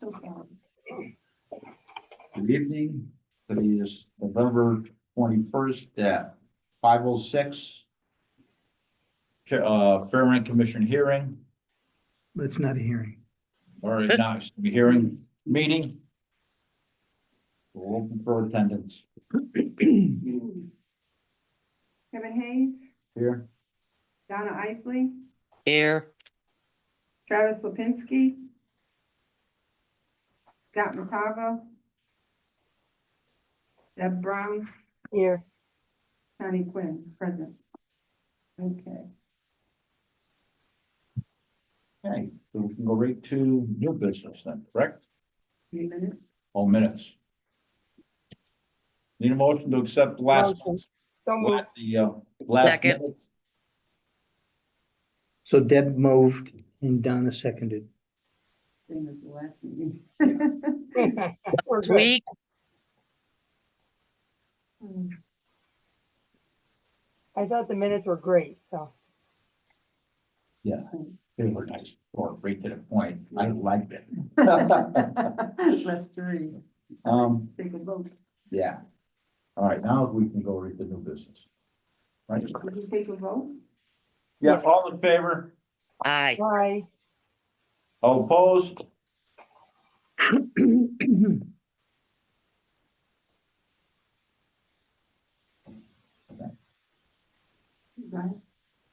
Good evening. Today is November 21st at 5:06. Fair Rent Commission hearing, But it's not a hearing. or not, hearing meeting. We're open for attendance Kevin Hayes, here. Donna Isley, Here. Travis Lipinski, Scott Matava, Deb Brown, Here. Connie Quinn, present. Okay, Okay, so we can go right to new business then, correct? 3 minutes. All minutes. Need a motion to accept last Motion. month's, So moved. last Second. minutes. So Deb moved and Donna seconded. Same as the last meeting. We're good. Tweak. I thought the minutes were great, so. Yeah, they were nice, or right to the point. I liked it. Last 3. Take a vote. Yeah. All right, now we can go right to new business. Right? Did you take a vote? Yeah, all in favor? Aye. Bye. All opposed? Right.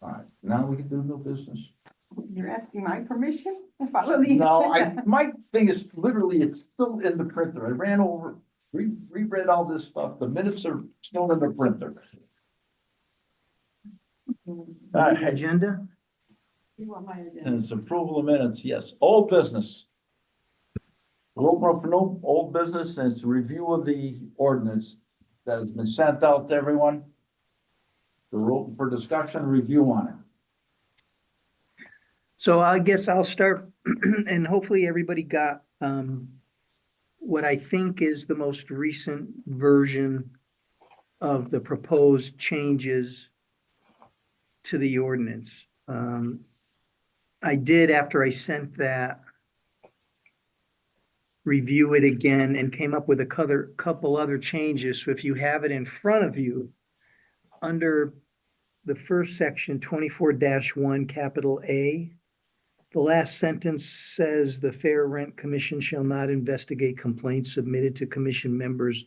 All right, now we can do new business. You're asking my permission to follow the. No, my thing is literally, it's still in the printer. I ran over, reread all this stuff. The minutes are still in the printer. All right, Agenda? You want my and agenda? it's approval of minutes, yes. Old business. We'll open up for no old business, and it's a review of the ordinance that has been sent out to everyone. We're open for discussion, review on it. So I guess I'll start and hopefully everybody got what I think is the most recent version of the proposed changes to the ordinance. I did, after I sent that, review it again and came up with a couple other changes. So if you have it in front of you, under the first section, 24-1, capital A, the last sentence says the Fair Rent Commission shall not investigate complaints submitted to commission members,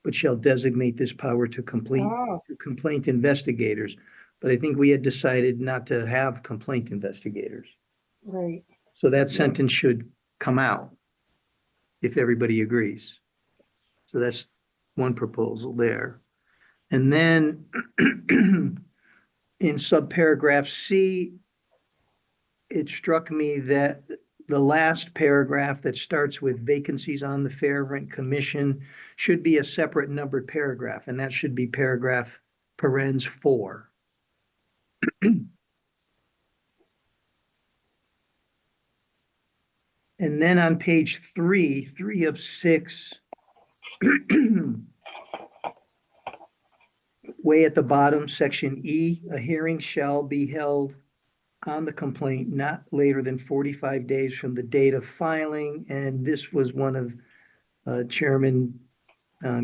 but shall designate this power to complaint investigators. But I think we had decided not to have complaint investigators. Right. So that sentence should come out if everybody agrees. So that's one proposal there. And then in subparagraph C, it struck me that the last paragraph that starts with vacancies on the Fair Rent Commission should be a separate numbered paragraph, and that should be paragraph parens 4. And then on page 3 of 6, way at the bottom, section E, a hearing shall be held on the complaint not later than 45 days from the date of filing. And this was one of Chairman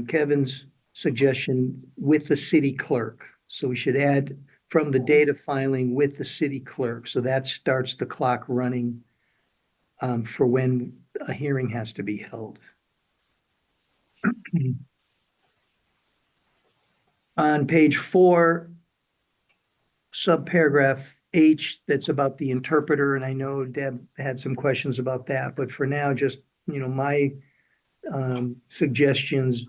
Kevin's suggestion with the city clerk. So we should add from the date of filing with the city clerk. So that starts the clock running for when a hearing has to be held. On page 4, subparagraph H, that's about the interpreter, and I know Deb had some questions about that, but for now, just, my suggestions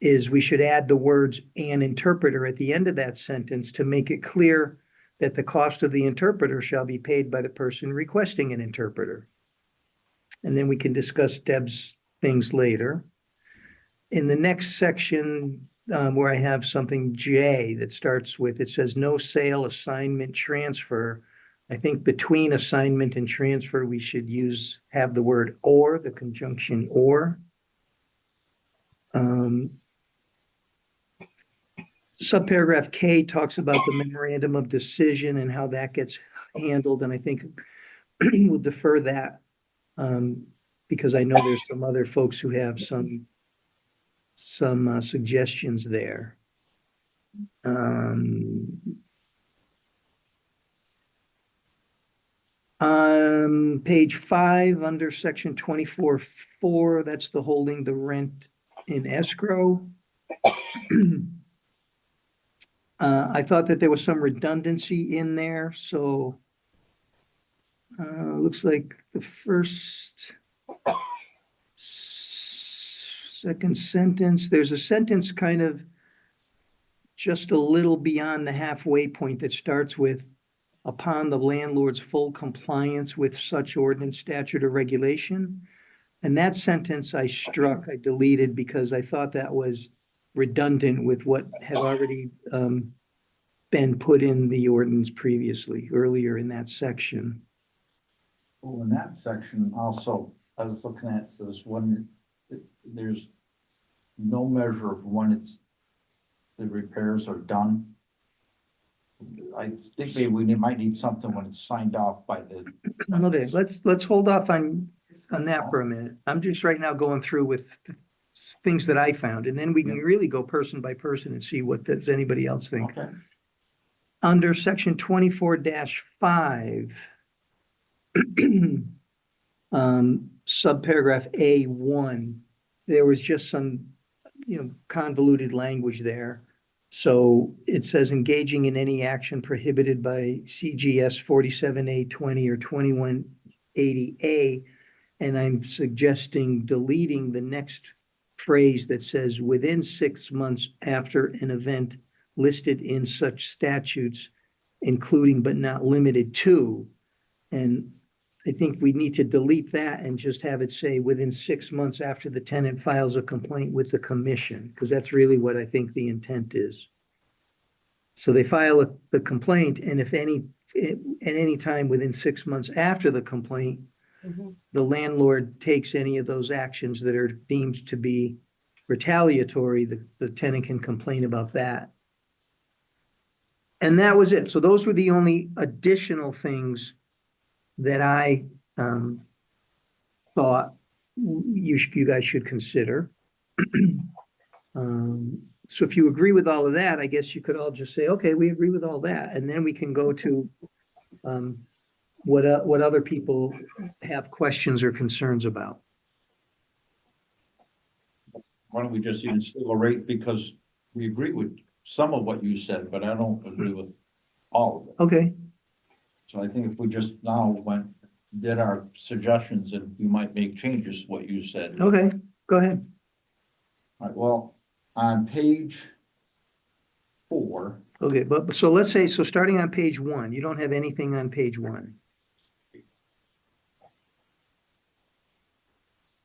is we should add the words "an interpreter" at the end of that sentence to make it clear that the cost of the interpreter shall be paid by the person requesting an interpreter. And then we can discuss Deb's things later. In the next section, where I have something J that starts with, it says no sale, assignment, transfer. I think between assignment and transfer, we should have the word or, the conjunction or. Subparagraph K talks about the memorandum of decision and how that gets handled, and I think we'll defer that because I know there's some other folks who have some suggestions there. On page 5, under section 24.4, that's the holding the rent in escrow. I thought that there was some redundancy in there, so looks like the first, second sentence, there's a sentence kind of just a little beyond the halfway point that starts with, upon the landlord's full compliance with such ordinance, statute, or regulation. And that sentence I struck, I deleted because I thought that was redundant with what had already been put in the ordinance previously, earlier in that section. Well, in that section also, I was looking at this one, there's no measure of when the repairs are done. I think maybe we might need something when it's signed off by the. Okay, let's hold off on that for a minute. I'm just right now going through with things that I found, and then we can really go person by person and see what does anybody else think. Okay. Under section 24-5, subparagraph A1, there was just some, convoluted language there. So it says engaging in any action prohibited by CGS 47A20 or 2180A. And I'm suggesting deleting the next phrase that says within 6 months after an event listed in such statutes, including but not limited to. And I think we need to delete that and just have it say within 6 months after the tenant files a complaint with the commission, because that's really what I think the intent is. So they file the complaint, and if at any time within 6 months after the complaint, the landlord takes any of those actions that are deemed to be retaliatory, the tenant can complain about that. And that was it. So those were the only additional things that I thought you guys should consider. So if you agree with all of that, I guess you could all just say, okay, we agree with all that. And then we can go to what other people have questions or concerns about. Why don't we just even still a rate, because we agree with some of what you said, but I don't agree with all of it. Okay, So I think if we just now did our suggestions, and we might make changes to what you said. okay, go ahead. All right, well, on page 4. Okay, but so let's say, so starting on page 1, you don't have anything on page 1.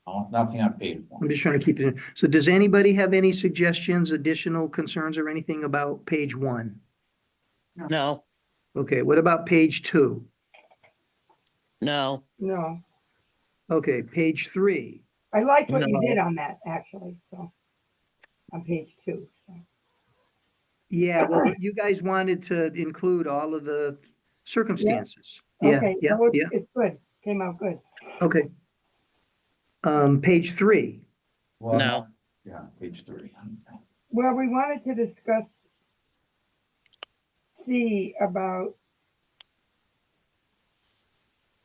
Oh, nothing on page 1. I'm just trying to keep it in. So does anybody have any suggestions, additional concerns or anything about page 1? No, Okay, what about page 2? no, No, Okay, page 3. I liked what you No. did on that, actually, so, on page 2. So. Yeah, well, you guys wanted to include all of the circumstances. Yeah, Okay, yeah, so yeah, it's good, came out good. okay. Page 3. Well, No. Yeah, page 3. Well, we wanted to discuss C about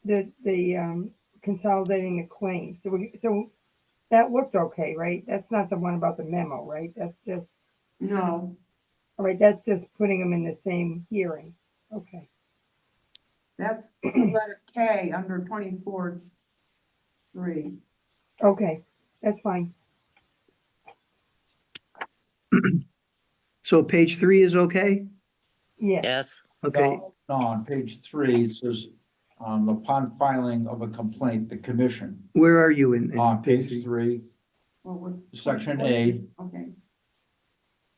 the consolidating the claims. So that looked okay, right? That's not the one about the memo, right? That's just, No, all right, that's just putting them in the same hearing. Okay, that's letter K under 24.3. okay, that's fine. So page 3 is okay? Yes, yes, Okay, No, on page 3, it says, upon filing of a complaint, the commission. where are you in? On page 3, Well, what's? Section A. Okay,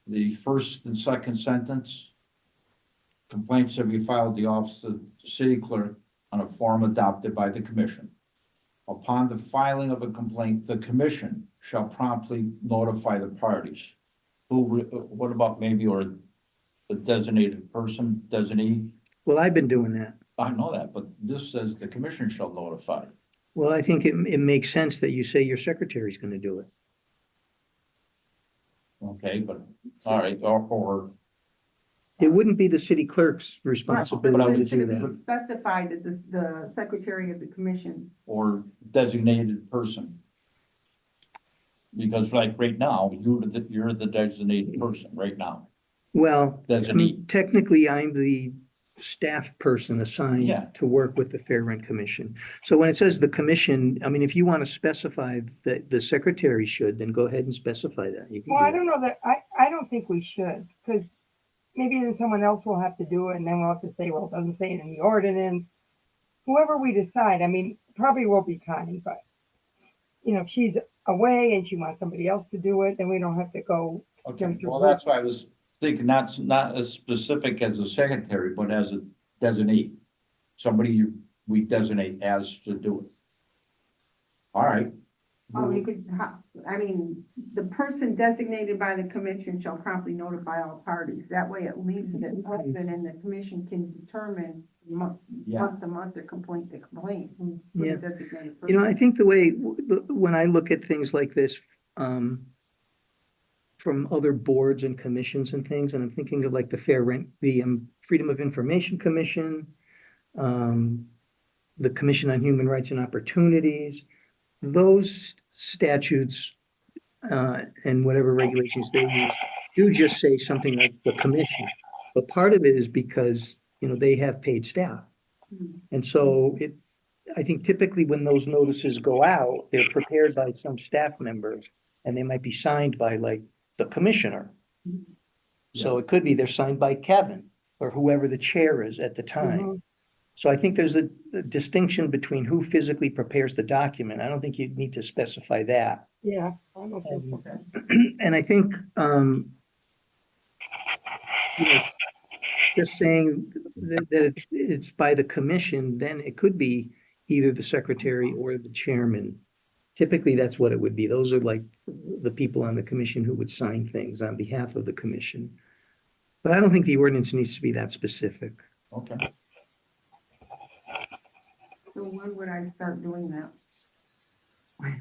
the first and second sentence. Complaints shall be filed at the office of the city clerk on a form adopted by the commission. Upon the filing of a complaint, the commission shall promptly notify the parties. What about maybe, or the designated person, designee? Well, I've been doing that. I know that, but this says the commission shall notify. Well, I think it makes sense that you say your secretary's gonna do it. Okay, but, all right, or, It wouldn't be the city clerk's Right, responsibility but to it should do be that. specified that the secretary of the commission. or designated person. Because like right now, you're the designated person right now. Well, I Designate. mean, technically, I'm the staff person assigned Yeah. to work with the Fair Rent Commission. So when it says the commission, I mean, if you want to specify that the secretary should, then go ahead and specify that. You can Well, I do don't know that, I don't think we should, because maybe then someone else will have to do it, and then we'll have to say, well, it doesn't say it in the ordinance. Whoever we decide, I mean, probably will be Connie, but, you know, if she's away and she wants somebody else to do it, then we don't have to go. Okay, well, that's why I was thinking, not as specific as a secretary, but as a designate. Somebody we designate as to do it. All right. Oh, you could, I mean, the person designated by the commission shall promptly notify all parties. That way it leaves it open and the commission can determine month Yeah, to month or complaint to complaint. Who's the Yeah. designated You know, I person. think the way, when I look at things like this, from other boards and commissions and things, and I'm thinking of like the Fair Rent, the Freedom of Information Commission, the Commission on Human Rights and Opportunities, those statutes, and whatever regulations they use do just say something like the commission. But part of it is because, you know, they have paid staff. Mhm. And so I think typically when those notices go out, they're prepared by some staff members and they might be signed by like the commissioner. So it could be they're signed by Kevin or whoever the chair is at the time. Mhm. So I think there's a distinction between who physically prepares the document. I don't think you need to specify that. Yeah, I don't think so. okay. And I think, yes, just saying that it's by the commission, then it could be either the secretary or the chairman. Typically, that's what it would be. Those are like the people on the commission who would sign things on behalf of the commission. But I don't think the ordinance needs to be that specific. Okay. So when would I start doing that?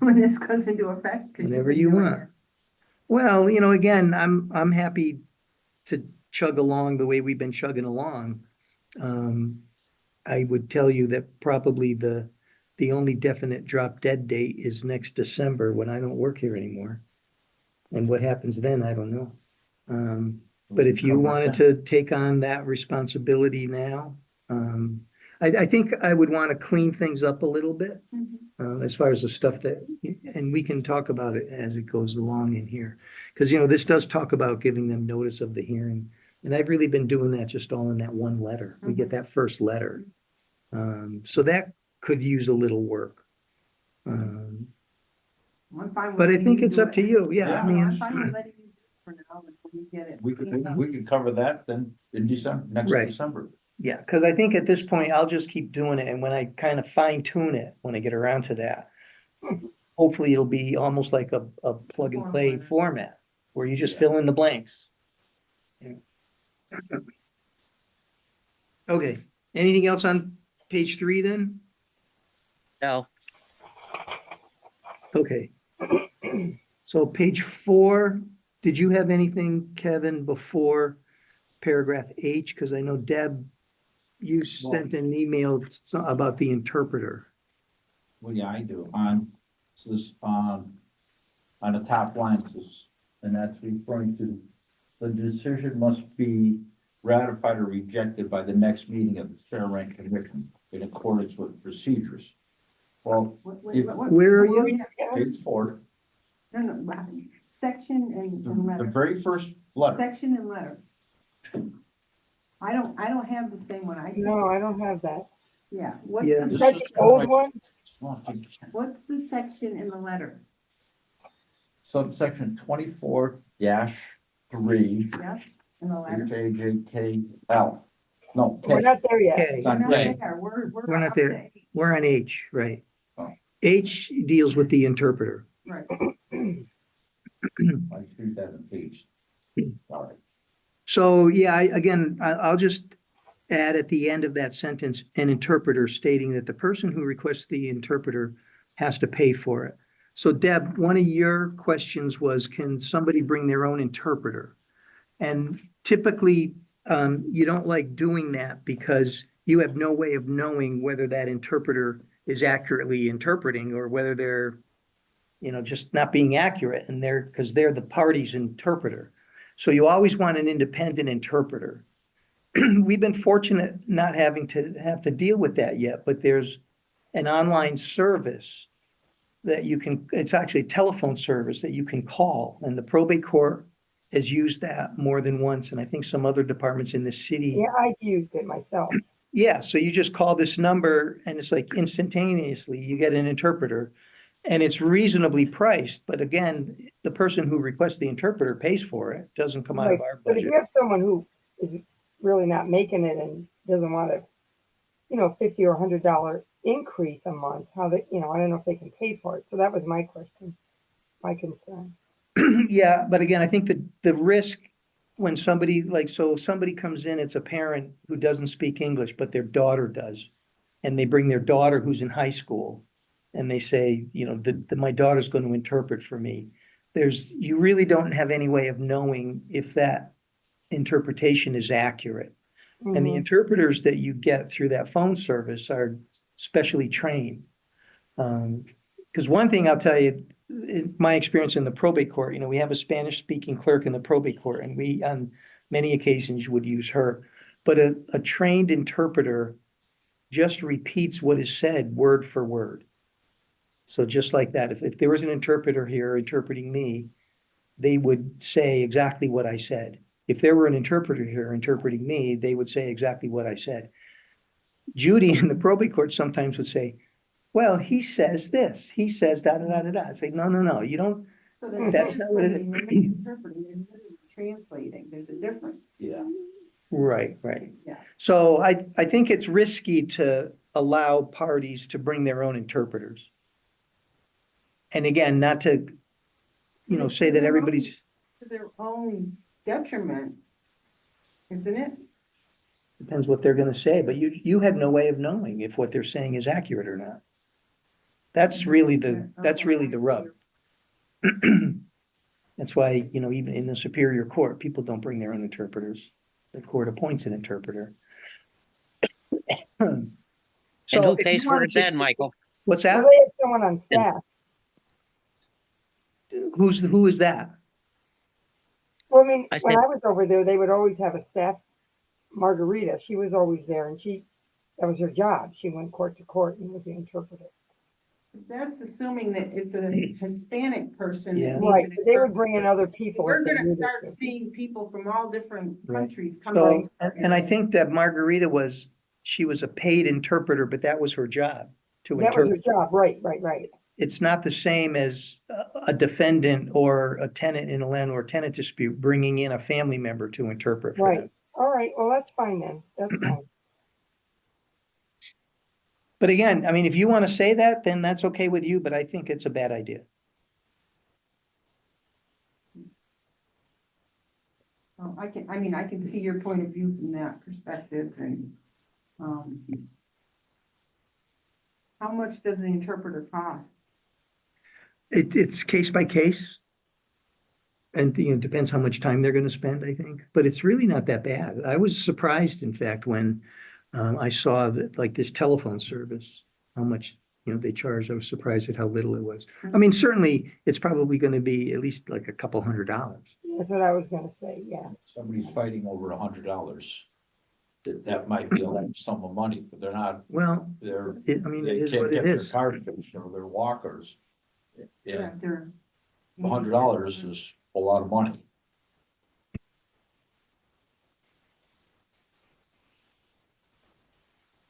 When this goes into effect? 'Cause Whenever can you do it. want. Well, you know, again, I'm happy to chug along the way we've been chugging along. I would tell you that probably the only definite drop dead date is next December when I don't work here anymore. And what happens then, I don't know. But if you wanted to take on that responsibility now, I think I would want to clean things up a little bit. Mhm. As far as the stuff that, and we can talk about it as it goes along in here. Because, you know, this does talk about giving them notice of the hearing. And I've really been doing that just all in that one letter. We get that first letter. So that could use a little work. I'm fine with But I letting think you it's do up it. to you. Yeah, Yeah. I No, I'm mean, fine with letting you do it for now until we get it. We could cover that then in December, next Right. December. yeah, because I think at this point, I'll just keep doing it. And when I kind of fine tune it, when I get around to that, hopefully it'll be almost like a plug and play format where you just fill in the blanks. Yeah. Okay, anything else on page 3 then? No, Okay. So page 4, did you have anything, Kevin, before paragraph H? Because I know Deb, you sent an email about the interpreter. Well, yeah, I do, on the top line, and that's referring to the decision must be ratified or rejected by the next meeting of the Fair Rent Commission in accordance with procedures. Well, Where are you? page 4, No, no, section and the letter, very first letter. section and letter. I don't have the same one. No, I don't have that. Yeah, what's Yeah. the This That's is the old like- one? what's the section in the letter? Subsection 24-3, Yeah, in the letter. HAJKL. No, We're K. not there yet. Okay, It's on We're K. not there. We're not up there. to eight. we're on H, right? Oh. H deals with the interpreter. Right. I see that in page. All right. So, yeah, again, I'll just add at the end of that sentence, an interpreter stating that the person who requests the interpreter has to pay for it. So Deb, one of your questions was, can somebody bring their own interpreter? And typically, you don't like doing that because you have no way of knowing whether that interpreter is accurately interpreting or whether they're, just not being accurate and because they're the party's interpreter. So you always want an independent interpreter. We've been fortunate not having to have to deal with that yet, but there's an online service that it's actually a telephone service that you can call, and the probate court has used that more than once, and I think some other departments in the city. Yeah, I've used it myself. Yeah, so you just call this number and it's like instantaneously you get an interpreter, and it's reasonably priced, but again, the person who requests the interpreter pays for it, doesn't come out of Right, our but if budget. you have someone who is really not making it and doesn't want a, $50 or $100 increase a month, how they, I don't know if they can pay for it. So that was my question, my concern. Yeah, but again, I think the risk when somebody somebody comes in, it's a parent who doesn't speak English, but their daughter does. And they bring their daughter who's in high school and they say, my daughter's going to interpret for me. You really don't have any way of knowing if that interpretation is accurate. And the Mhm. interpreters that you get through that phone service are specially trained. Because one thing I'll tell you, in my experience in the probate court, we have a Spanish speaking clerk in the probate court, and we, on many occasions, would use her. But a trained interpreter just repeats what is said word for word. So just like that, if there was an interpreter here interpreting me, they would say exactly what I said. If there were an interpreter here interpreting me, they would say exactly what I said. Judy in the probate court sometimes would say, well, he says this, he says da da da da da. It's like, no, you don't. So That's not what it is. interpreting, they're literally translating, there's a difference. Yeah. Right. Yeah. So I think it's risky to allow parties to bring their own interpreters. And again, not to, say that everybody's, To their own detriment, isn't it? depends what they're gonna say, but you have no way of knowing if what they're saying is accurate or not. That's really the rub. That's why, even in the Superior Court, people don't bring their own interpreters. The court appoints an interpreter. And So who if you pays for wanted it to then, say- Michael? What's Well, that? they have someone on staff. Who is that? Well, I mean, I when said- I was over there, they would always have a staff. Margarita, she was always there, and that was her job. She went court to court and was the interpreter. That's assuming that it's a Hispanic person Yeah. that needs Right, an but they would bring in interpreter. other people. We're if they gonna needed start to. seeing people from all different Right. countries coming. So, and I think that Margarita she was a paid interpreter, but that was her job to That was her interpret. job, right. It's not the same as a defendant or a tenant in a landlord-tenant dispute, bringing in a family member to interpret for them. Right. All right, well, that's fine then. That's fine. But again, I mean, if you want to say that, then that's okay with you, but I think it's a bad idea. Well, I can see your point of view from that perspective and, how much does an interpreter cost? It's case by case. And, it depends how much time they're going to spend, I think, but it's really not that bad. I was surprised, in fact, when I saw that, like this telephone service, how much, they charged. I was surprised at how little it was. I mean, certainly it's probably going to be at least like a couple $100. That's what I was gonna say, yeah. Somebody's fighting over $100. That might be a large sum of money, but they're not, Well, they're, it they is can't what get it their is. car fixed or their walkers. Yeah, They're. $100 is a lot of money.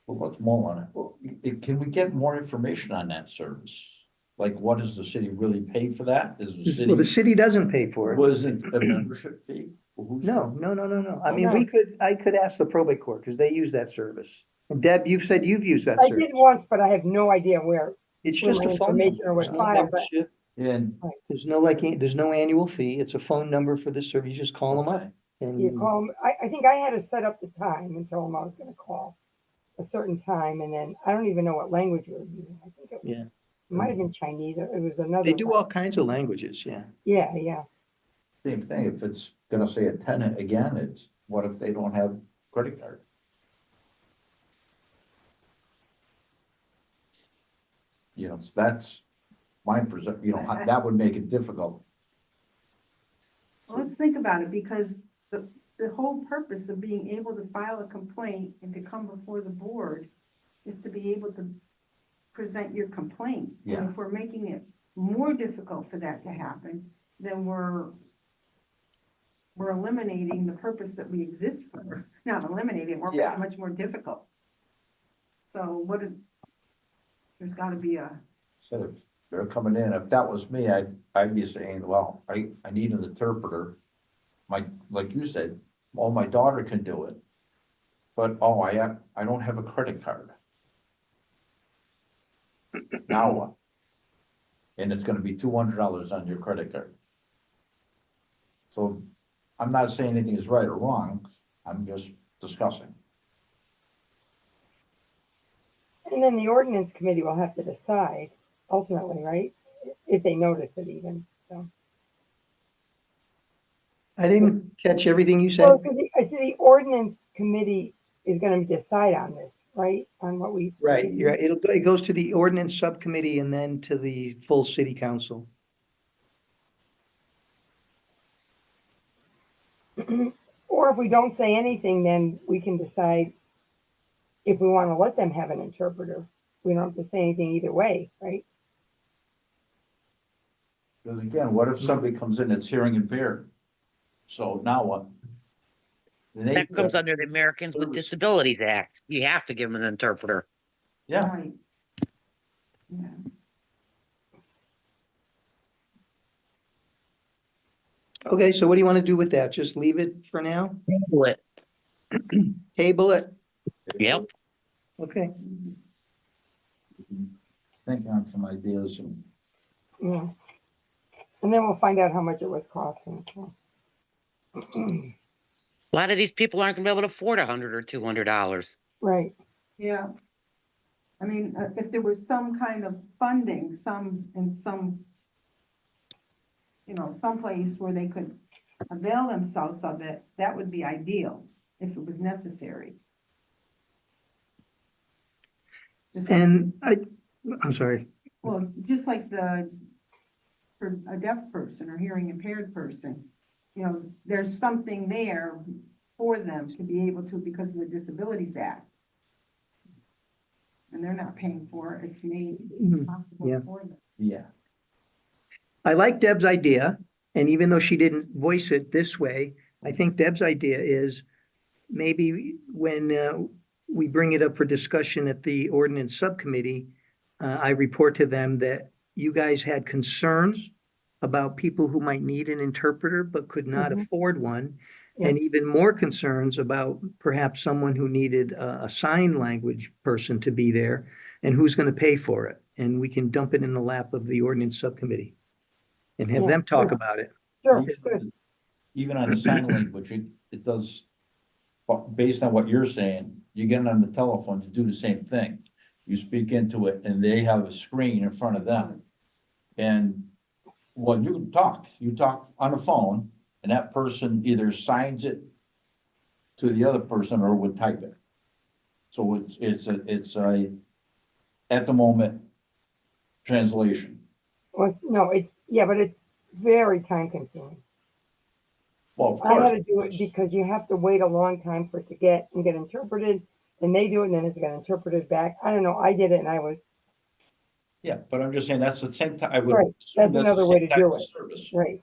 Well, let's mull on it. Well, can we get more information on that service? Like, what does the city really pay for that? Is the Well, the city, city doesn't pay for it. was it a membership fee? Who's- No. I mean, No. I could ask the probate court because they use that service. And Deb, you've said you've used that I service. did once, but I have no idea where. It's where just my a phone information number. or what There's no file, but- membership. And There's no annual fee. It's a phone number for this service. You just call them up. You And call 'em- I think I had to set up the time and tell them I was gonna call a certain time, and then I don't even know what language we were using. I think it yeah, might have been Chinese, or it was another. they do all kinds of languages, yeah. Yeah, yeah. Same thing, if it's gonna say a tenant again, it's, what if they don't have credit card? You know, so that's my percent, you know, that would make it difficult. Well, let's think about it, because the whole purpose of being able to file a complaint and to come before the board is to be able to present your complaint. Yeah. And if we're making it more difficult for that to happen, then we're eliminating the purpose that we exist for. Not eliminating, we're making Yeah. it much more difficult. So there's gotta be a, Instead of, they're coming in, if that was me, I'd be saying, well, I need an interpreter. Like you said, oh, my daughter can do it. But, oh, I don't have a credit card. Now what? And it's gonna be $200 on your credit card. So I'm not saying anything is right or wrong, I'm just discussing. And then the ordinance committee will have to decide ultimately, right? If they notice it even, so. I didn't catch everything you Well, said. because I see the ordinance committee is gonna decide on this, right? On what we. Right, yeah, it goes to the ordinance subcommittee and then to the full city council. Or if we don't say anything, then we can decide if we want to let them have an interpreter. We don't have to say anything either way, right? Because again, what if somebody comes in that's hearing impaired? So now what? That comes under the Americans with Disabilities Act. You have to give them an interpreter. Yeah, right. Yeah. Okay, so what do you want to do with that? Just leave it for now? Do it. Table it? Yep. Okay, think on some ideas and Yeah. And then we'll find out how much it was costing. So. A lot of these people aren't gonna be able to afford $100 or $200. Right. Yeah. I mean, if there was some kind of funding, someplace where they could avail themselves of it, that would be ideal if it was necessary. Just like, and I'm sorry. well, just like for a deaf person or hearing impaired person, there's something there for them to be able to, because of the Disabilities Act. And they're not paying for it, it's made possible Yeah. for them. yeah. I like Deb's idea, and even though she didn't voice it this way, I think Deb's idea is maybe when we bring it up for discussion at the ordinance subcommittee, I report to them that you guys had concerns about people who might need an interpreter but could not afford one, and even more concerns about perhaps someone who needed a sign language person to be there, and who's going to pay for it. And we can dump it in the lap of the ordinance subcommittee and have them talk about it. Sure. Even on the sign language, it does, based on what you're saying, you get on the telephone to do the same thing. You speak into it and they have a screen in front of them. And well, you talk on the phone and that person either signs it to the other person or would type it. So it's a at the moment translation. Well, no, but it's very time consuming. Well, of I course. had to do it because you have to wait a long time for it to get interpreted, and they do it, and then it's got interpreted back. I don't know. I did it, and I was Yeah, but I'm just saying that's the same time, I would. Right, assume that's the another way same to type do of it. Service. right.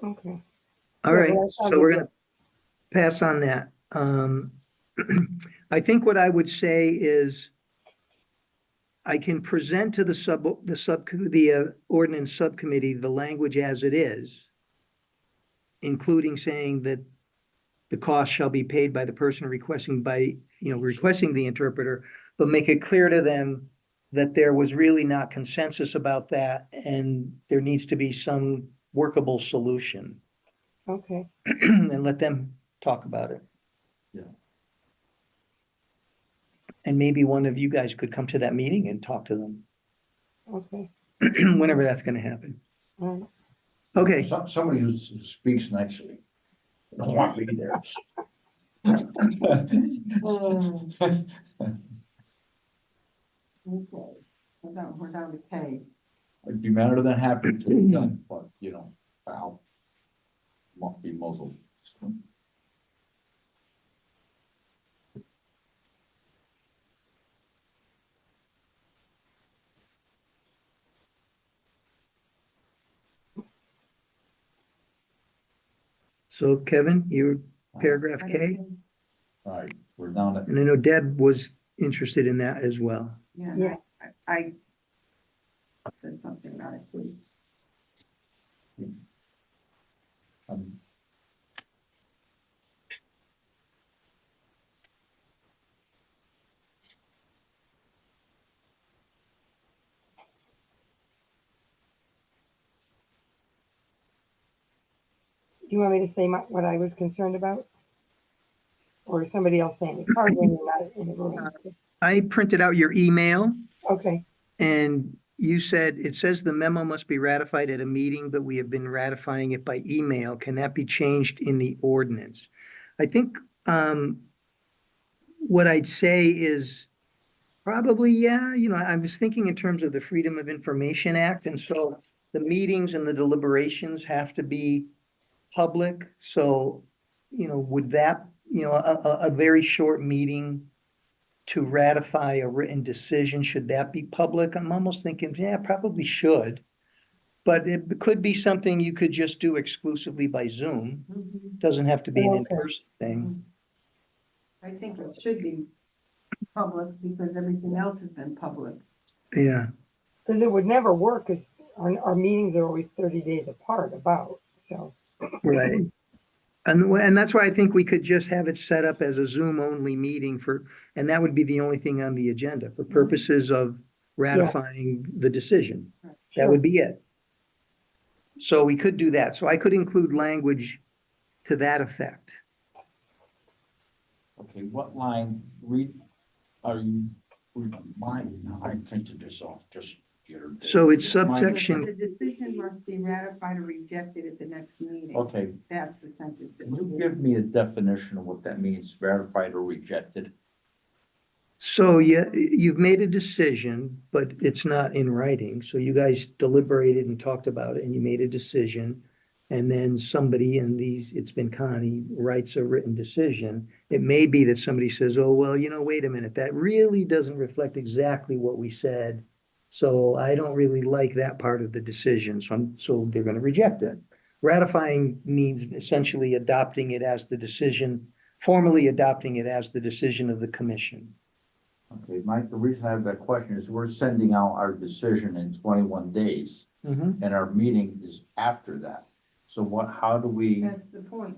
Okay. All Yeah, right, well, that sounds so we're good. gonna pass on that. I think what I would say is I can present to the ordinance subcommittee the language as it is, including saying that the cost shall be paid by the person requesting the interpreter, but make it clear to them that there was really not consensus about that, and there needs to be some workable solution Okay, and let them talk about it. Yeah. And maybe one of you guys could come to that meeting and talk to them, okay. whenever that's gonna happen. All right. Okay, Somebody who speaks nicely. I don't want me there. Okay, we're down to K. I'd be madder than happy to be done, but, I'll be muzzled. so Kevin, you're paragraph K, All right, we're down at, and I know Deb was interested in that as well. Yeah, Yeah. I said something about it too. um, Do you want me to say what I was concerned about? Or is somebody else saying it? It's hard when you're not in the room. I printed out your email Okay, and you said, it says the memo must be ratified at a meeting, but we have been ratifying it by email. Can that be changed in the ordinance? I think, what I'd say is probably, yeah, I was thinking in terms of the Freedom of Information Act, and so the meetings and the deliberations have to be public, so, would that, a very short meeting to ratify a written decision, should that be public? I'm almost thinking, yeah, probably should. But it could be something you could just do exclusively by Zoom. Doesn't have to be an Okay. in-person thing. I think it should be public because everything else has been public. Yeah, because it would never work because our meetings are always 30 days apart about, so. right. And that's why I think we could just have it set up as a Zoom-only meeting and that would be the only thing on the agenda for purposes of ratifying the decision. That would be it. So we could do that. So I could include language to that effect. okay, what line, are you, I printed this off, just get her. So it's The subsection, decision must be ratified or rejected at the next meeting. Okay, That's the sentence. that can you we give me a definition of what that means, ratified or rejected? so yeah, you've made a decision, but it's not in writing. So you guys deliberated and talked about it and you made a decision. And then somebody it's been Connie, writes a written decision. It may be that somebody says, oh, well, wait a minute, that really doesn't reflect exactly what we said. So I don't really like that part of the decision. So they're going to reject it. Ratifying means essentially adopting it as the decision, formally adopting it as the decision of the commission. Okay, Mike, the reason I have that question is we're sending out our decision in 21 days Mhm. and our meeting is after that. So how do we, That's the point.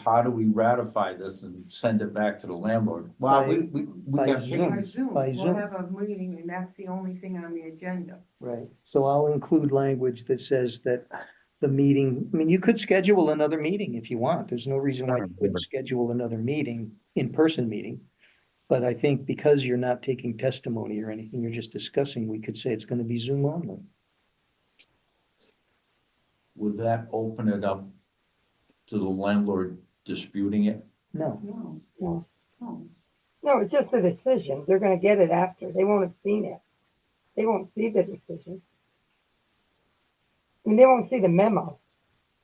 how do we ratify this and send it back to the landlord? Well, we by have Zoom. By meetings. Zoom, By we'll Zoom. have a meeting and that's the only thing on the agenda. Right, so I'll include language that says that the meeting, you could schedule another meeting if you want. There's no reason why you couldn't schedule another meeting, in-person meeting. But I think because you're not taking testimony or anything, you're just discussing, we could say it's gonna be Zoom only. Would that open it up to the landlord disputing it? No, No, No, no. no, it's just a decision. They're gonna get it after. They won't have seen it. They won't see the decision. I mean, they won't see the memo.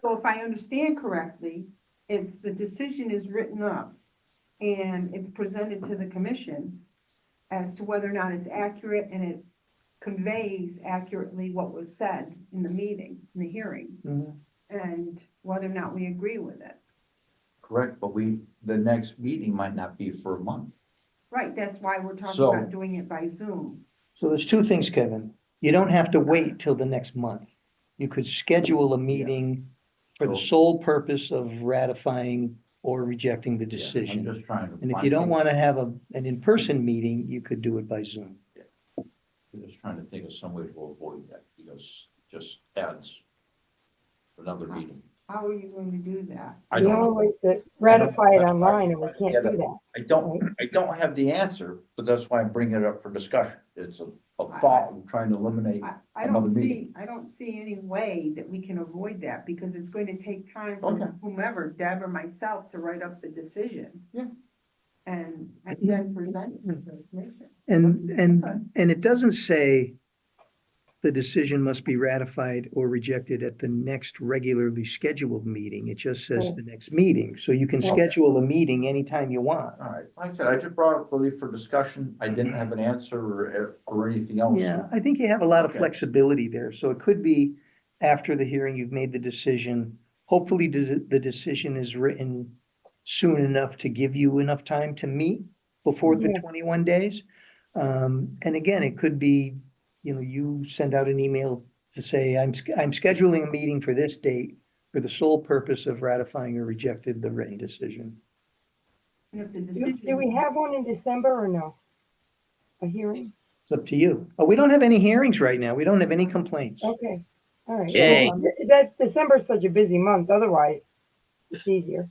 So if I understand correctly, it's the decision is written up and it's presented to the commission as to whether or not it's accurate and it conveys accurately what was said in the meeting, in the hearing, Mhm. and whether or not we agree with it. Correct, but the next meeting might not be for a month. Right, that's why we're talking So- about doing it by Zoom. So there's two things, Kevin. You don't have to wait till the next month. You could schedule a meeting for the So- sole purpose of ratifying or rejecting the Yeah, decision. I'm just trying to. And if you don't want to have an in-person meeting, you could do it by Zoom. I'm just trying to think of some way to avoid that because it just adds another meeting. How are you going to do that? I The don't know. only way to ratify it That's why- online, and we can't do that. I don't have the answer, but that's why I'm bringing it up for discussion. It's a thought of trying to eliminate. I Another don't meeting. see, I don't see any way that we can avoid that, because it's going to take time Okay. for whomever, Deb or myself, to write up the decision. Yeah. And then present it to the commission. And it doesn't say the decision must be ratified or rejected at the next regularly scheduled meeting. It just says Right. the next meeting. So you can Okay. schedule a meeting anytime you want. All right, like I said, I just brought it really for discussion. I didn't have an answer or anything else. Yeah, I think you have a lot of Okay. flexibility there. So it could be after the hearing, you've made the decision. Hopefully, the decision is written soon enough to give you enough time to meet before the Yeah. 21 days. And again, it could be, you send out an email to say, I'm scheduling a meeting for this date for the sole purpose of ratifying or rejecting the written decision. And if the Do decision we is, have one in December or no? A hearing? It's up to you. Oh, we don't have any hearings right now. We don't have any complaints. Okay, all right. Yay. Well, that December's such a busy month, otherwise it's easier.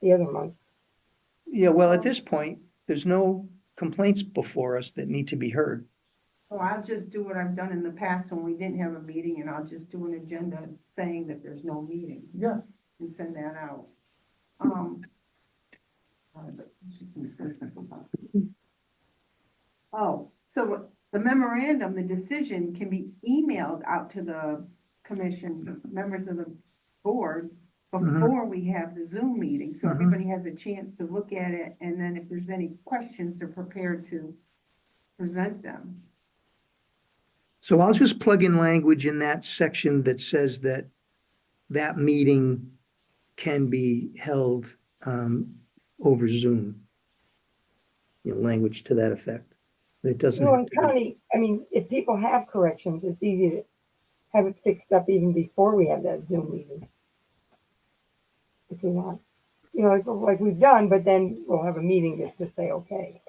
The other month. Yeah, well, at this point, there's no complaints before us that need to be heard. well, I'll just do what I've done in the past when we didn't have a meeting, and I'll just do an agenda saying that there's no meeting Yeah, and send that out. But I was just gonna say something about it. Oh, so the memorandum, the decision can be emailed out to the commission, members of the board, before we have the Zoom meeting, so Mhm. everybody has a chance to look at it, and then if there's any questions, they're prepared to present them. So I'll just plug in language in that section that says that that meeting can be held over Zoom. Language to that effect. It doesn't have And to be. Connie, I mean, if people have corrections, it's easy to have it fixed up even before we have that Zoom meeting. If we want, like we've done, but then we'll have a meeting just to say, okay.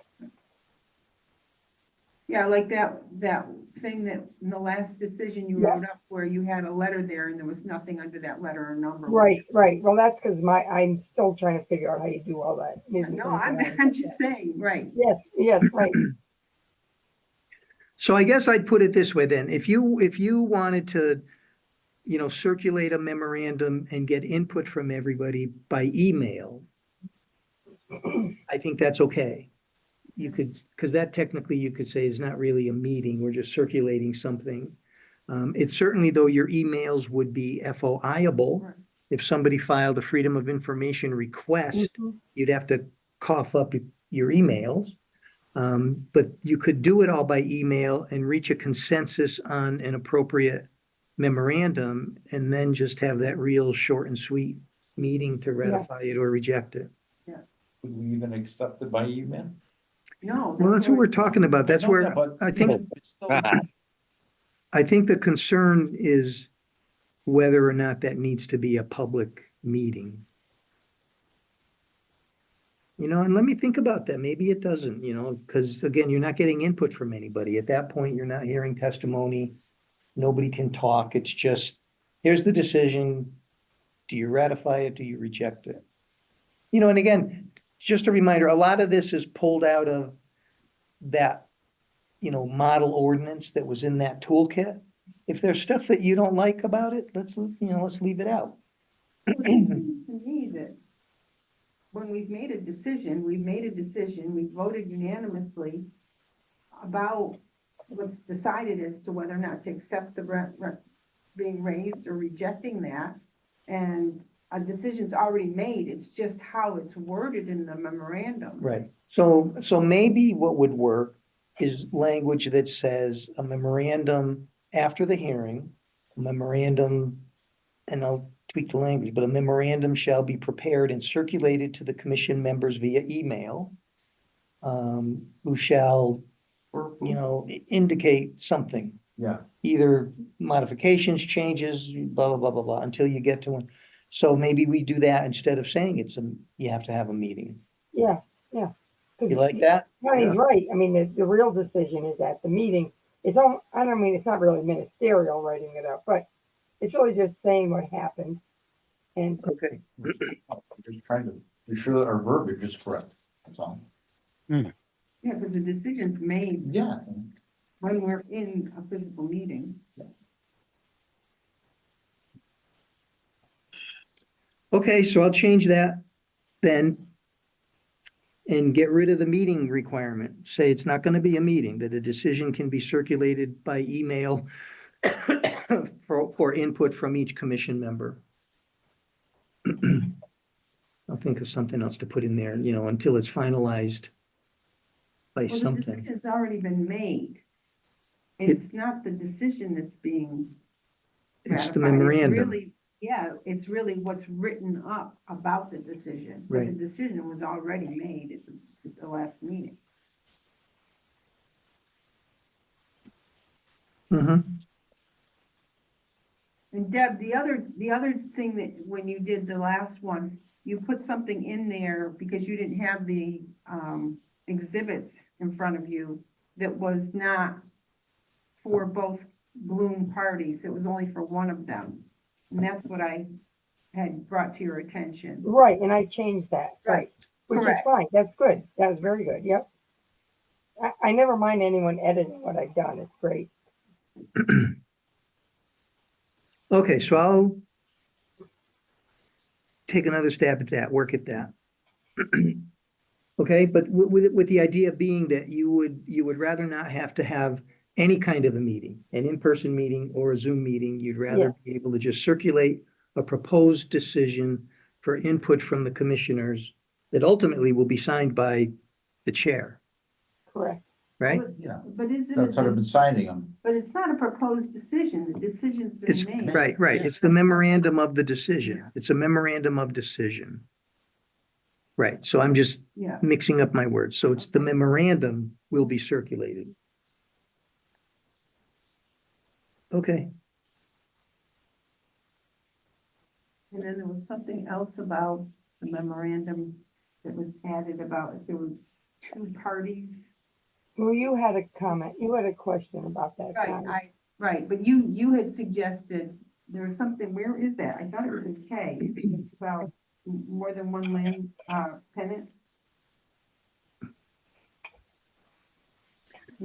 Yeah, like that thing that, in the last decision you Yeah. wrote up, where you had a letter there and there was nothing under that letter or number. Right. Well, that's because I'm still trying to figure out how you do all that. No, I'm just saying, right. Yes, right. So I guess I'd put it this way then, if you wanted to, circulate a memorandum and get input from everybody by email, I think that's okay. You could, because that technically you could say is not really a meeting, we're just circulating something. It's certainly, though, your emails would be FOI-able. Right. If somebody filed a Freedom of Information request, Mhm. you'd have to cough up your emails. But you could do it all by email and reach a consensus on an appropriate memorandum, and then just have that real short and sweet meeting to ratify it or reject it. would we even accept it by email? No. Well, that's what we're talking about. That's I know where that, but I think, it's still- I think the concern is whether or not that needs to be a public meeting. And let me think about that. Maybe it doesn't, because again, you're not getting input from anybody. At that point, you're not hearing testimony. Nobody can talk. It's just, here's the decision. Do you ratify it? Do you reject it? And again, just a reminder, a lot of this is pulled out of that, model ordinance that was in that toolkit. If there's stuff that you don't like about it, let's leave it out. It seems to me that when we've made a decision, we voted unanimously about what's decided as to whether or not to accept the rent being raised or rejecting that. And a decision's already made, it's just how it's worded in the memorandum. Right. So maybe what would work is language that says a memorandum after the hearing, a memorandum, and I'll tweak the language, but a memorandum shall be prepared and circulated to the commission members via email, who shall, indicate something, Yeah, either modifications, changes, blah, blah, blah, blah, blah, until you get to one. So maybe we do that instead of saying you have to have a meeting. Yeah. You like that? Connie's right. I mean, the real decision is at the meeting. It's not really ministerial writing it up, but It's really just saying what happened. And Okay, Just trying to be sure that our verbiage is correct, that's all. Yeah, because the decision's made Yeah. when we're in a physical meeting. okay, so I'll change that then. And get rid of the meeting requirement. Say it's not gonna be a meeting, that a decision can be circulated by email for input from each commission member. I'll think of something else to put in there, until it's finalized by Well, the something. decision's already been made. It's not the decision that's being It's the ratified. memorandum. Yeah, it's really what's written up about the decision. But the Right. decision was already made at the last meeting. Mhm. And Deb, the other thing that when you did the last one, you put something in there because you didn't have the exhibits in front of you that was not for both Bloom parties. It was only for one of them. And that's what I had brought to your attention. right, and I changed that, right, which is Correct. fine. That's good. That was very good. Yep. I never mind anyone editing what I've done. It's great. Okay, so I'll take another stab at that, work at that. Okay, but with the idea being that you would rather not have to have any kind of a meeting, an in-person meeting or a Zoom meeting. You'd rather be able to just circulate a proposed decision for input from the commissioners that ultimately will be signed by the chair, Correct. right? Yeah, But isn't that's what I've it, been signing them. but it's not a proposed decision. The decision's It's, been made. right. It's the memorandum of the decision. It's a memorandum of decision. Right, so I'm just Yeah. mixing up my words. So it's the memorandum will be circulated. Okay, And then there was something else about the memorandum that was added about if there were two parties. Well, you had a comment. You had a question about that. Connie. Right, but you had suggested, there was something, where is that? I thought it was in K. It's about more than one land, tenant.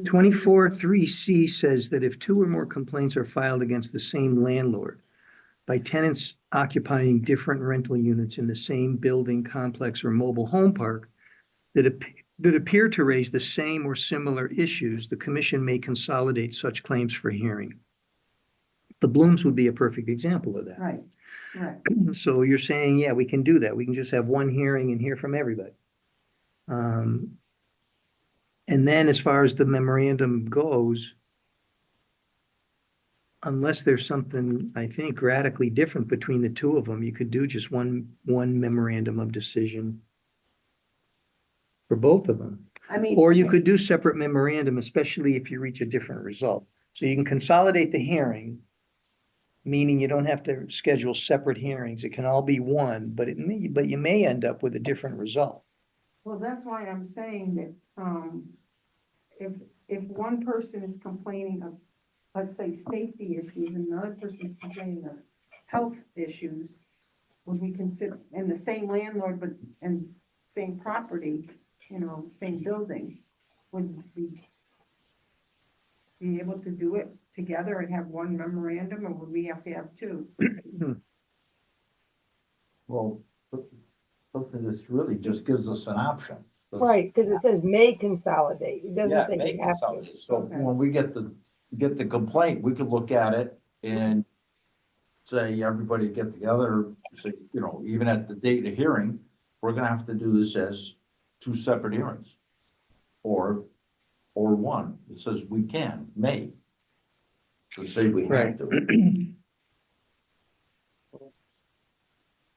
24(3)C says that if two or more complaints are filed against the same landlord by tenants occupying different rental units in the same building complex or mobile home park that appear to raise the same or similar issues, the commission may consolidate such claims for hearing. The Blooms would be a perfect example of that. Right. So you're saying, yeah, we can do that. We can just have one hearing and hear from everybody. And then as far as the memorandum goes, unless there's something, I think, radically different between the two of them, you could do just one memorandum of decision for both of them. I mean. Or you could do separate memorandum, especially if you reach a different result. So you can consolidate the hearing, meaning you don't have to schedule separate hearings. It can all be one, but you may end up with a different result. Well, that's why I'm saying that, if one person is complaining of, let's say, safety issues, and another person is complaining of health issues, would we consider, and the same landlord, but, and same property, same building, would we be able to do it together and have one memorandum, or would we have to have two? Well, this really just gives us an option. Right, because it says may consolidate. It doesn't Yeah, say may you have to. consolidate. So Okay. when we get the complaint, we could look at it and say, everybody get together, say, even at the date of hearing, we're gonna have to do this as two separate hearings. Or one. It says we may. To say we have to.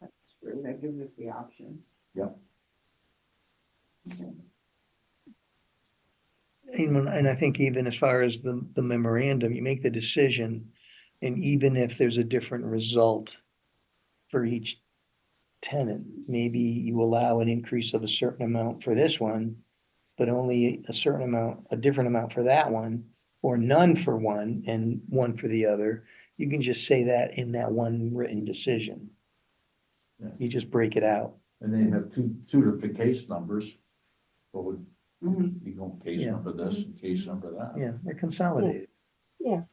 That's true, that gives us the option. Yep. Okay. And I think even as far as the memorandum, you make the decision, and even if there's a different result for each tenant, maybe you allow an increase of a certain amount for this one, but only a different amount for that one, or none for one and one for the other. You can just say that in that one written decision. Yeah. You just break it out. And then you have two different case numbers. What would, Mhm. you go case Yeah. number this and case number that. Yeah, they're consolidated. Yeah,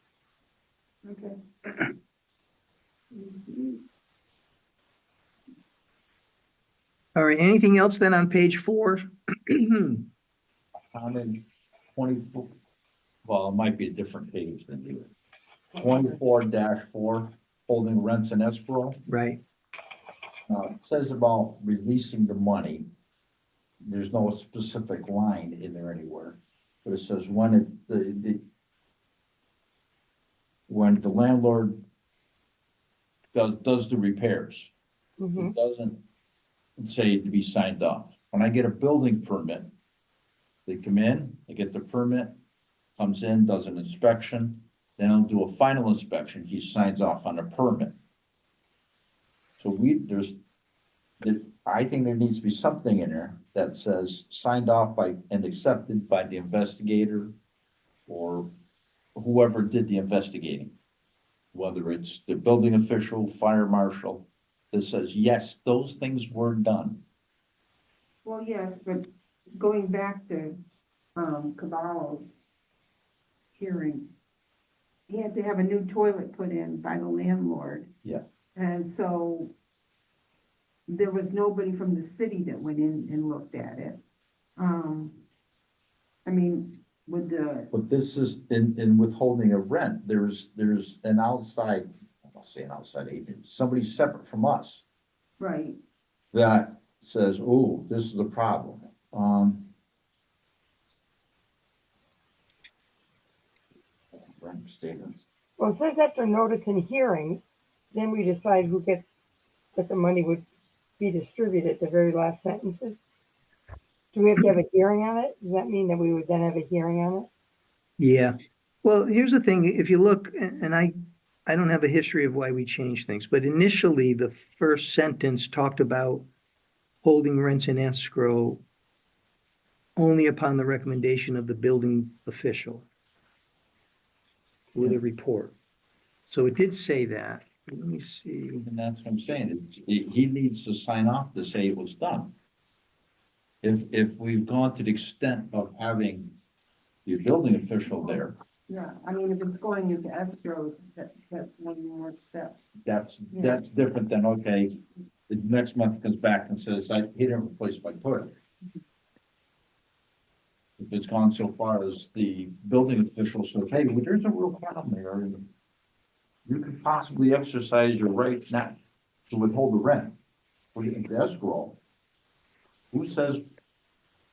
Okay. All right, anything else then on page 4? I'm in 24, well, it might be a different page than you. 24-4, holding rents and escrow. Right, It says about releasing the money. There's no specific line in there anywhere, but it says when when the landlord does the repairs, hmm it doesn't say to be signed off. When I get a building permit, they come in, they get the permit, comes in, does an inspection, then I'll do a final inspection, he signs off on a permit. So I think there needs to be something in there that says signed off by and accepted by the investigator or whoever did the investigating. Whether it's the building official, fire marshal, that says, yes, those things were done. Well, yes, but going back to, Caballo's hearing, he had to have a new toilet put in by the landlord. Yeah. And so there was nobody from the city that went in and looked at it. I mean, with the, But this is in withholding of rent, there's an outside, I'll say an outside agent, somebody separate from us right, that says, oh, this is a problem. Rent statements. well, it says after notice and hearing, then we decide that the money would be distributed, the very last sentences. Do we have to have a hearing on it? Does that mean that we would then have a hearing on it? yeah. Well, here's the thing, if you look, and I don't have a history of why we change things, but initially the first sentence talked about holding rents in escrow only upon the recommendation of the building official with a report. So it did say that. Let me see. And that's what I'm saying, he needs to sign off to say it was done. If we've gone to the extent of having the building official there, yeah, I mean, if it's going into escrow, that's one more step. that's different than, okay, the next month comes back and says, he didn't replace my toilet. If it's gone so far as the building official says, hey, well, there's a real problem there, and you could possibly exercise your right not to withhold the rent, put it into escrow. Who says,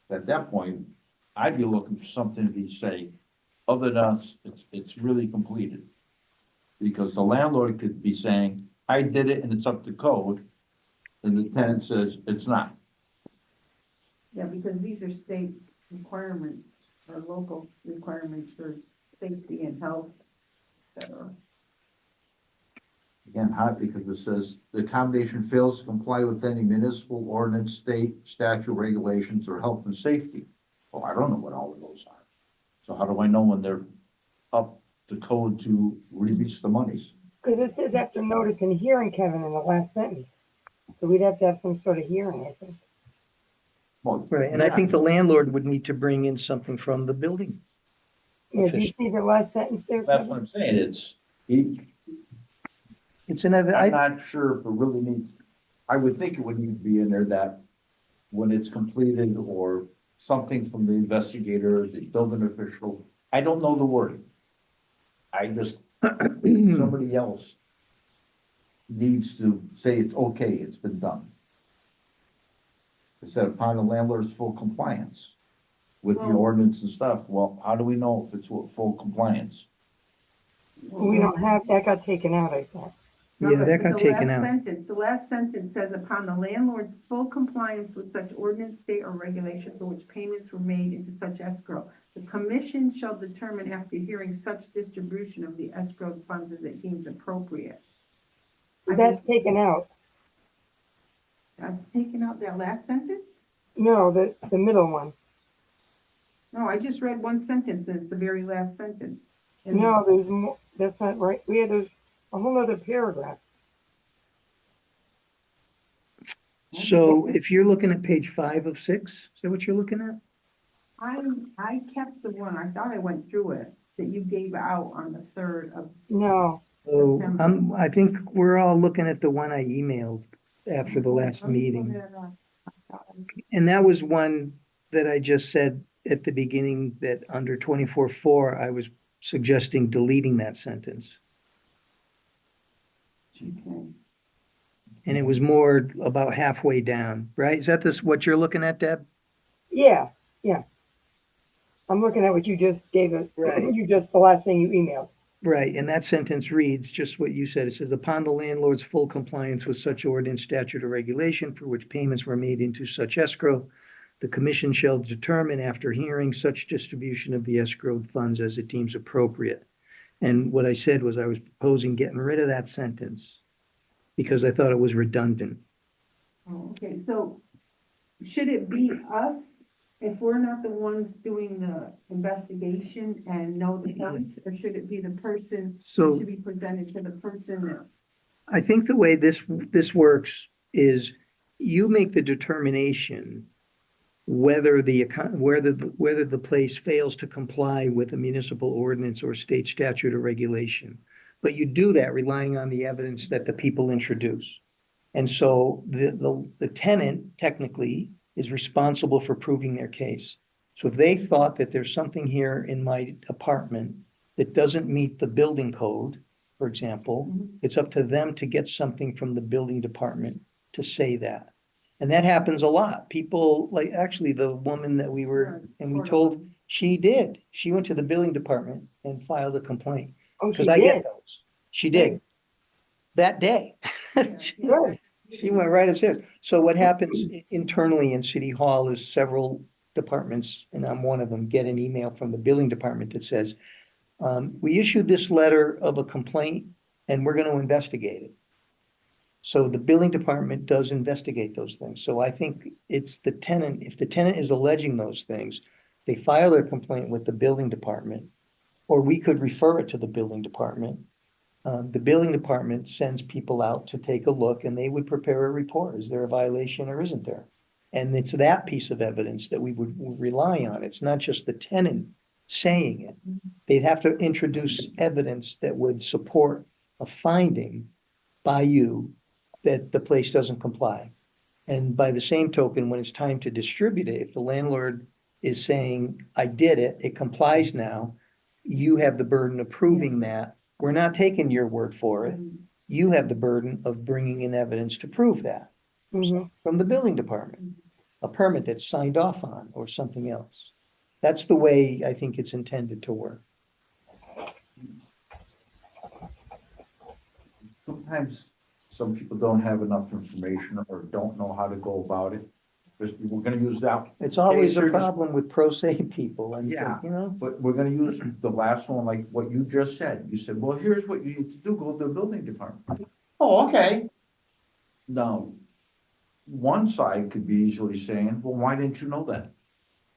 at that point, I'd be looking for something to say, other than us, it's really completed. Because the landlord could be saying, I did it and it's up to code, and the tenant says, it's not. Yeah, because these are state requirements or local requirements for safety and health, et cetera. Again, how, because it says the accommodation fails to comply with any municipal ordinance, state statute regulations, or health and safety. Well, I don't know what all of those are. So how do I know when they're up to code to release the monies? Because it says after notice and hearing, Kevin, in the last sentence. So we'd have to have some sort of hearing, I think. Well, Right, and I think the landlord would need to bring in something from the building. Yeah, do you see the last sentence there, that's what Kevin? I'm saying, It's an, I'm I, not sure if it really needs, I would think it would need to be in there that when it's completed or something from the investigator, the building official, I don't know the wording. I just, somebody else needs to say it's okay, it's been done. It said upon the landlord's full compliance with the Well- ordinance and stuff. Well, how do we know if it's full compliance? We don't have, that got taken out, I thought. yeah, that got taken out. The last sentence says upon the landlord's full compliance with such ordinance, state, or regulation for which payments were made into such escrow, the commission shall determine after hearing such distribution of the escrowed funds as it deems appropriate. I That's mean, taken out. that's taken out that last sentence? No, the middle one. No, I just read one sentence and it's the very last sentence. And- No, there's more, that's not right. a whole other paragraph. So if you're looking at page 5 of 6, is that what you're looking at? I kept the one, I thought I went through it, that you gave out on the 3rd of. No, So September. I think we're all looking at the one I emailed after the last Let me pull meeting. that up. I thought I- And that was one that I just said at the beginning that under 24.4, I was suggesting deleting that sentence. Okay. And it was more about halfway down, right? Is that what you're looking at, Deb? yeah. I'm looking at what you just gave us, Right. the last thing you emailed. Right, and that sentence reads just what you said. It says, upon the landlord's full compliance with such ordinance, statute, or regulation for which payments were made into such escrow, the commission shall determine after hearing such distribution of the escrowed funds as it deems appropriate. And what I said was I was proposing getting rid of that sentence because I thought it was redundant. Oh, okay, so should it be us if we're not the ones doing the investigation and know the points? Or should it be the person, So should be presented to the person that? I think the way this works is you make the determination whether the place fails to comply with a municipal ordinance or state statute or regulation. But you do that relying on the evidence that the people introduce. And so the tenant technically is responsible for proving their case. So if they thought that there's something here in my apartment that doesn't meet the building code, for example, it's up to them to get something from the building department to say that. And that happens a lot. People, like actually the woman that we told, she did. She went to the building department and filed a complaint. Oh, she Because I get did. those. She did. That day. Good. She went right upstairs. So what happens internally in City Hall is several departments, and I'm one of them, get an email from the building department that says, we issued this letter of a complaint and we're going to investigate it. So the building department does investigate those things. So I think it's the tenant, if the tenant is alleging those things, they file their complaint with the building department, or we could refer it to the building department. The building department sends people out to take a look and they would prepare a report. Is there a violation or isn't there? And it's that piece of evidence that we would rely on. It's not just the tenant saying it. They'd have to introduce evidence that would support a finding by you that the place doesn't comply. And by the same token, when it's time to distribute it, if the landlord is saying, I did it, it complies now, you have the burden of proving that. We're not taking your word for it. You have the burden of bringing in evidence to prove that Mhm. from the building department, a permit that's signed off on or something else. That's the way I think it's intended to work. Sometimes some people don't have enough information or don't know how to go about it. We're gonna use that, It's always a sure, just- problem with pro se people and, Yeah. you know, but we're gonna use the last one, like what you just said. You said, well, here's what you need to do, go to the building department. Oh, okay. Now, one side could be easily saying, well, why didn't you know that?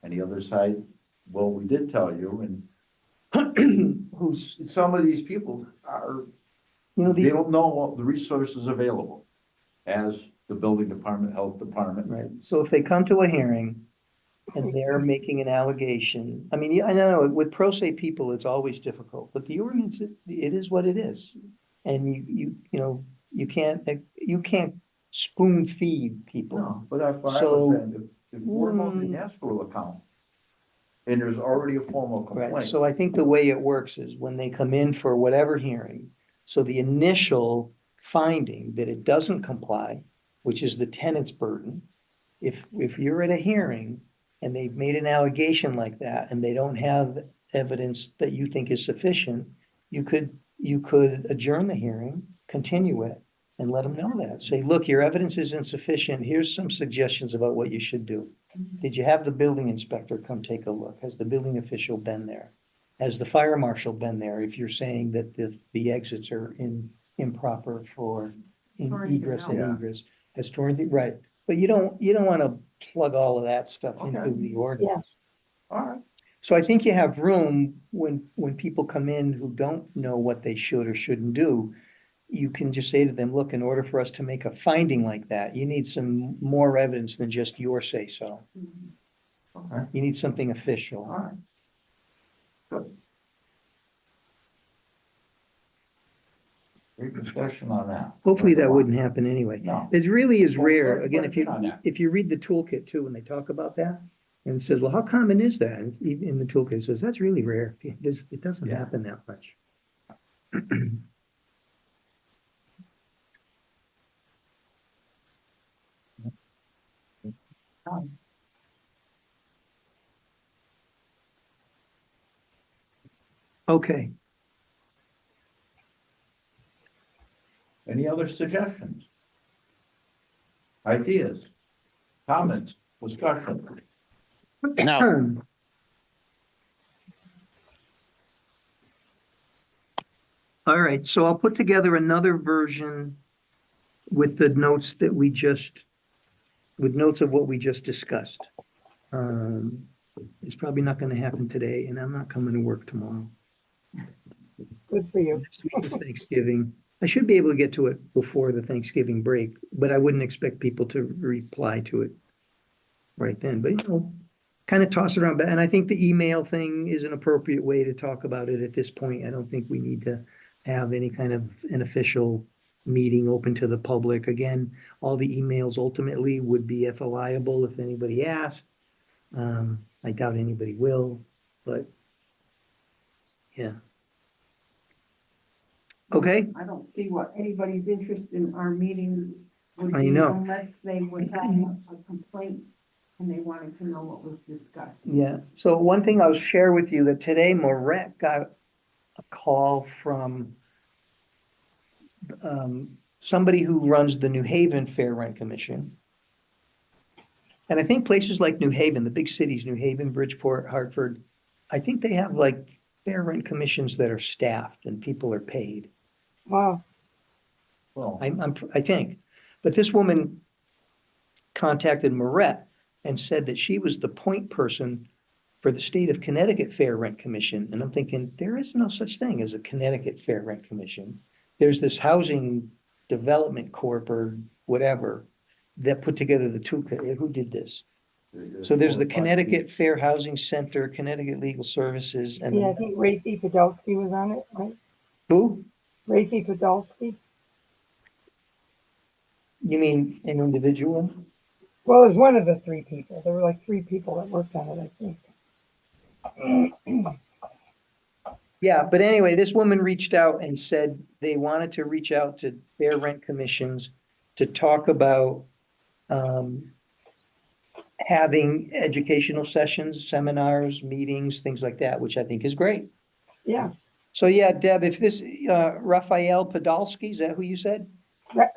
And the other side, well, we did tell you, and who's, some of these people are, you know, they don't know what the resources available as the building department, health department. right. So if they come to a hearing and they're making an allegation, I mean, yeah, I know with pro se people, it's always difficult, but the ordinance, it is what it is. And you can't spoon feed people. No, but that's what I So- was saying, if we're looking at escrow account, and there's already a formal Right, complaint. so I think the way it works is when they come in for whatever hearing, so the initial finding that it doesn't comply, which is the tenant's burden, if you're at a hearing and they've made an allegation like that and they don't have evidence that you think is sufficient, you could adjourn the hearing, continue it, and let them know that. Say, look, your evidence is insufficient. Here's some suggestions about what you should do. Did you have the building inspector come take a look? Has the building official been there? Has the fire marshal been there if you're saying that the exits are improper for egress and Yeah. egress? Has torn right, but you don't want to plug all of that stuff into Okay. the ordinance. All right. So I think you have room when people come in who don't know what they should or shouldn't do, you can just say to them, look, in order for us to make a finding like that, you need some more evidence than just your say-so. Okay, You need something all official. right. Good. Great discussion on that. Hopefully that wouldn't happen anyway. No. It really is Well, rare. we're Again, if good on you, that. if you read the toolkit too, when they talk about that, and it says, well, how common is that? And in the toolkit, it says, that's really rare. It doesn't Yeah. happen that much. Okay, Any other suggestions? Ideas? Comments? Discussion? No. all right, so I'll put together another version with the notes that we just, with notes of what we just discussed. It's probably not gonna happen today, and I'm not coming to work tomorrow. Good for you. Next week is Thanksgiving. I should be able to get to it before the Thanksgiving break, but I wouldn't expect people to reply to it right then, but kind of toss it around. And I think the email thing is an appropriate way to talk about it at this point. I don't think we need to have any kind of an official meeting open to the public. Again, all the emails ultimately would be FOIable if anybody asked. I doubt anybody will, but yeah. Okay, I don't see what anybody's interest in our meetings would I be know. unless they would have a complaint and they wanted to know what was discussed. yeah. So one thing I'll share with you that today Moret got a call from somebody who runs the New Haven Fair Rent Commission. And I think places like New Haven, the big cities, New Haven, Bridgeport, Hartford, I think they have like fair rent commissions that are staffed and people are paid. Wow. Well, I think. But this woman contacted Moret and said that she was the point person for the state of Connecticut Fair Rent Commission. And I'm thinking, there is no such thing as a Connecticut Fair Rent Commission. There's this housing development corp or whatever that put together the two. Who did this? So there's the Connecticut Fair Housing Center, Connecticut Legal Services, and Yeah, I think Racy Podolsky was on it, right? who? Racy Podolsky. You mean an individual? Well, it was one of the three people. There were like three people that worked on it, I think. Yeah, but anyway, this woman reached out and said they wanted to reach out to fair rent commissions to talk about having educational sessions, seminars, meetings, things like that, which I think is great. Yeah, So yeah, Deb, if this, Raphael Podolsky, is that who you said?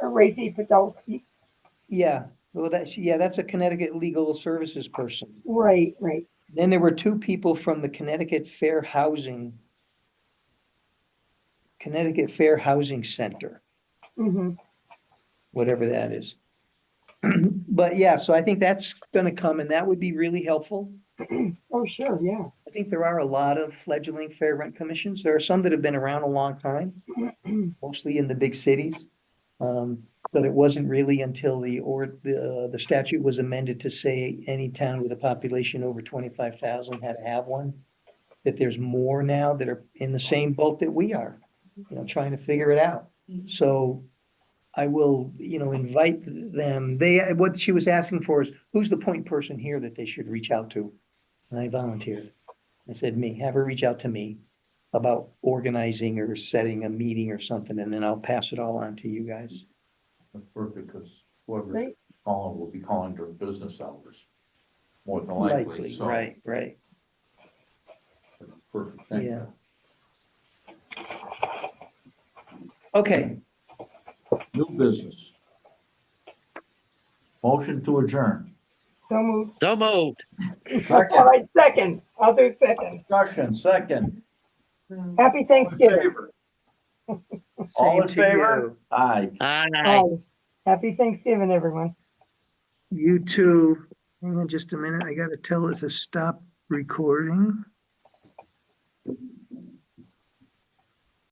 Racy Podolsky. Yeah, well, that's a Connecticut Legal Services person. Right, right. Then there were two people from the Connecticut Fair Housing Center, Mm-hmm. whatever that is. But yeah, so I think that's gonna come and that would be really helpful. Oh, sure, yeah. I think there are a lot of fledgling fair rent commissions. There are some that have been around a long time, mostly in the big cities. But it wasn't really until the statute was amended to say any town with a population over 25,000 had to have one. That there's more now that are in the same boat that we are, trying to figure it out. So I will, invite them. What she was asking for is, who's the point person here that they should reach out to? And I volunteered. I said, me, have her reach out to me about organizing or setting a meeting or something, and then I'll pass it all on to you guys. that's perfect, because whoever's Great. calling will be calling during business hours. More than likely, so. Right. Perfect, thank Yeah. you. Okay, New business. Motion to adjourn. So moved. So moved. All Second, right, second. I'll do second. discussion, second. Happy All in Thanksgiving. favor? All same in to favor? you. Aye. Aye. Bye. Happy Thanksgiving, everyone. You too. Hang on just a minute. I gotta tell it to stop recording.